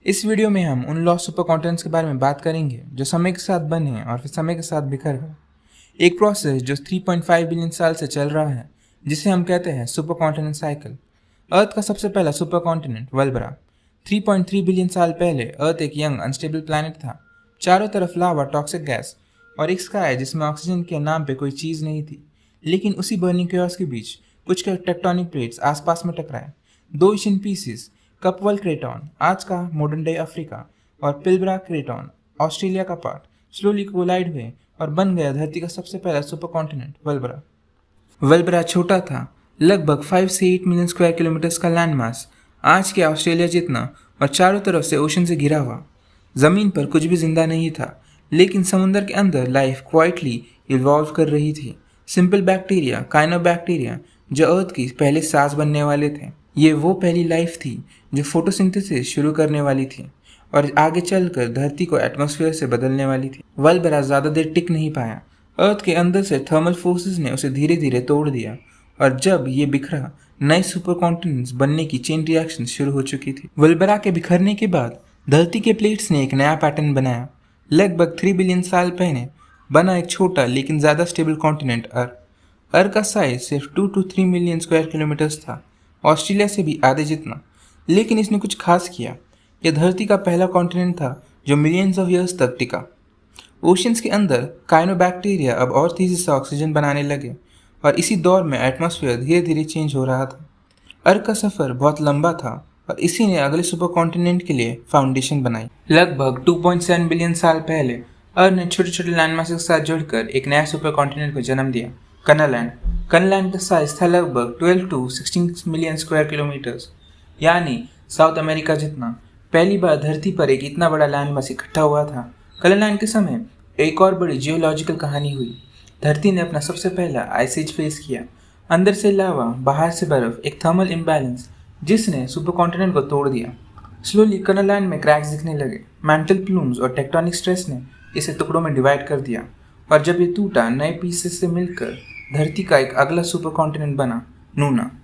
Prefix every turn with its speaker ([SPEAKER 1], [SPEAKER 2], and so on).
[SPEAKER 1] इस वीडियो में हम उन लॉस्ट सुपर कॉन्टिनेंट्स के बारे में बात करेंगे जो समय के साथ बने और फिर समय के साथ बिखर गए। एक प्रोसेस जो 3.5 बिलियन साल से चल रहा है, जिसे हम कहते हैं सुपर कॉन्टिनेंट साइकिल। अर्थ का सबसे पहला सुपर कॉन्टिनेंट वल्बरा। 3.3 बिलियन साल पहले अर्थ एक यंग अनस्टेबल प्लैनेट था। चारों तरफ लावा, टॉक्सिक गैस और एक स्काई जिसमें ऑक्सीजन के नाम पे कोई चीज़ नहीं थी। लेकिन उसी बर्निंग chaos के बीच कुछ टेक्टोनिक प्लेट्स आसपास में टकराए। दो एशियन पीसीज, कपवल क्रेटॉन आज का मॉडर्न डे अफ्रीका और पिलबरा क्रेटॉन ऑस्ट्रेलिया का पार्ट, स्लोली कोलाइड हुए और बन गया धरती का सबसे पहला सुपर कॉन्टिनेंट वल्बरा। वल्बरा छोटा था, लगभग 5 से 8 मिलियन स्क्वायर किलोमीटर्स का लैंड मास, आज के ऑस्ट्रेलिया जितना, और चारों तरफ से ओशन से घिरा हुआ। जमीन पर कुछ भी जिंदा नहीं था, लेकिन समुद्र के अंदर लाइफ क्वाइटली इवॉल्व कर रही थी। सिंपल बैक्टीरिया, काइनोबैक्टीरिया, जो अर्थ की पहले सांस बनने वाले थे। ये वो पहली लाइफ थी जो फोटोसिंथेसिस शुरू करने वाली थी और आगे चलकर धरती को एटमॉस्फेयर से बदलने वाली थी। वल्बरा ज़्यादा देर टिक नहीं पाया। अर्थ के अंदर से थर्मल फोर्सेस ने उसे धीरे धीरे तोड़ दिया और जब ये बिखरा, नए सुपर कॉन्टिनेंट्स बनने की चेन रिएक्शन शुरू हो चुकी थी। वल्बरा के बिखरने के बाद धरती के प्लेट्स ने एक नया पैटर्न बनाया। लगभग 3 बिलियन साल पहले बना एक छोटा लेकिन ज़्यादा स्टेबल कॉन्टिनेंट अर्थ का साइज सिर्फ 2 to 3 मिलियन स्क्वायर किलोमीटर्स था, ऑस्ट्रेलिया से भी आधे जितना। लेकिन इसने कुछ खास किया। यह धरती का पहला कॉन्टिनेंट था जो मिलियंस ऑफ ईयर्स तक टिका। ओशंस के अंदर काइनोबैक्टीरिया अब और तेजी से ऑक्सीजन बनाने लगे और इसी दौर में एटमॉस्फेयर धीरे धीरे चेंज हो रहा था। अर्थ का सफ़र बहुत लंबा था और इसी ने अगले सुपर कॉन्टिनेंट के लिए फाउंडेशन बनाई। लगभग 2.7 बिलियन साल पहले अर्थ ने छोटे छोटे लैंडमास के साथ जुड़कर एक नया सुपर कॉन्टिनेंट को जन्म दिया, कनालैंड। कनालैंड का साइज था लगभग 12 to 16 मिलियन स्क्वायर किलोमीटर्स, यानी साउथ अमेरिका जितना। पहली बार धरती पर एक इतना बड़ा लैंडमास इकट्ठा हुआ था। कनालैंड के समय एक और बड़ी जियोलॉजिकल कहानी हुई। धरती ने अपना सबसे पहला आइस एज फेस किया। अंदर से लावा, बाहर से बर्फ, एक थर्मल इम्बैलेंस जिसने सुपर कॉन्टिनेंट को तोड़ दिया। स्लोली कनालैंड में क्रैक्स दिखने लगे। मैंटल प्लूम्स और टेक्टोनिक स्ट्रेस ने इसे टुकड़ों में डिवाइड कर दिया और जब ये टूटा, नए पीसेस से मिलकर धरती का एक अगला सुपर कॉन्टिनेंट बना, नूना।